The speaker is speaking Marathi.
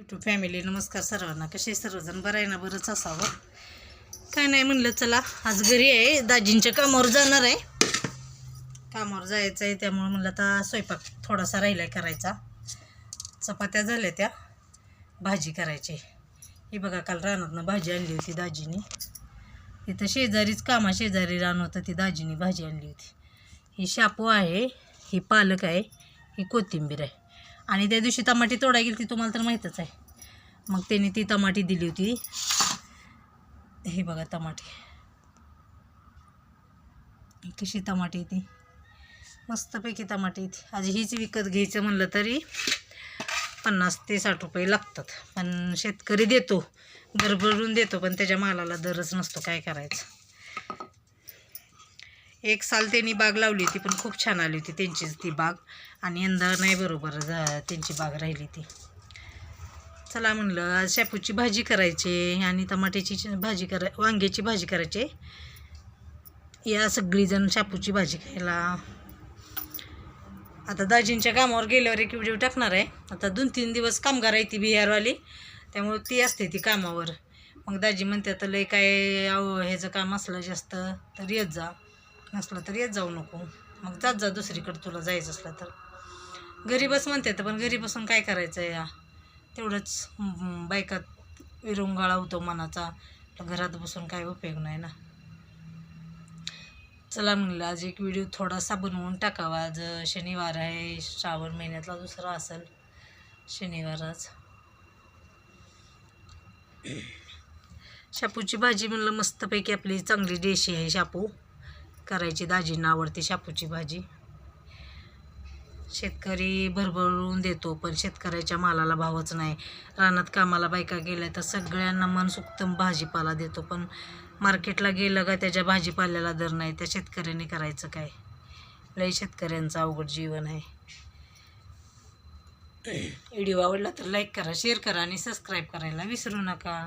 यूट्यूब फॅमिली नमस्कार सर्वांना. कसे सर्वजण बरं आहे ना? बरंच असावं. काय नाही म्हणलं, चला आज घरी आहे, दाजींच्या कामावर जाणार आहे, कामावर जायचं आहे, त्यामुळे म्हणलं आता स्वयंपाक थोडासा राहिला करायचा. चपात्या झाल्या, त्या भाजी करायची. ही बघा, काल रानातनं भाजी आणली होती दाजीनी. इथं शेजारीच शेजारी रान होतं, ती दाजीनी भाजी आणली होती. ही शापू आहे, ही पालक आहे, ही कोथिंबीर आहे. आणि त्या दिवशी टमाटी तोडाय गेली ती तुम्हाला तर माहीतच आहे. मग त्यांनी ती टमाटी दिली होती. हे बघा टमाटी, कशी टमाटी ती मस्तपैकी टमाटी येते. आज हीच विकत घ्यायचं म्हणलं तरी 50 ते 60 रुपये लागतात. पण शेतकरी देतो, भरभरून देतो, पण त्याच्या मालाला दरच नसतो. काय करायचं. एक साल त्यांनी बाग लावली होती, पण खूप छान आली होती त्यांचीच ती बाग. आणि यंदा नाही बरोबर त्यांची बाग राहिली ती. चला म्हणलं आज शेपूची भाजी करायची आणि टमाट्याची भाजी वांग्याची भाजी करायची. या सगळीजण शेपूची भाजी खायला. आता दाजींच्या कामावर गेल्यावर एक व्हिडिओ टाकणार आहे. आता 2-3 दिवस कामगार आहे ती बिहारवाली, त्यामुळे ती असते ती कामावर. मग दाजी म्हणते आता लय काय ह्याचं काम असलं जास्त तर येत जा, नसलं तर येत जाऊ नको. मग जात जा दुसरीकडे तुला जायचं असलं तर. घरी बस म्हणते तर, पण घरी बसून काय करायचं या, तेवढंच बायकात विरंगुळा होतो मनाचा. घरात बसून काय उपयोग नाही ना. चला म्हणलं आज एक व्हिडिओ थोडासा बनवून टाकावा. आज शनिवार आहे, श्रावण महिन्यातला दुसरा असेल शनिवार आज. शापूची भाजी म्हणलं मस्तपैकी आपली चांगली देशी आहे शापू करायची. दाजींना आवडते शापूची भाजी. शेतकरी भरभरून देतो, पण शेतकऱ्याच्या मालाला भावच नाही. रानात कामाला बायका गेल्या तर सगळ्यांना मनसुक्त भाजीपाला देतो, पण मार्केटला गेलं का त्याच्या भाजीपाल्याला दर नाही. त्या शेतकऱ्याने करायचं काय? लई शेतकऱ्यांचं अवघड जीवन आहे. व्हिडिओ आवडला तर लाईक करा, शेअर करा आणि सबस्क्राईब करायला विसरू नका.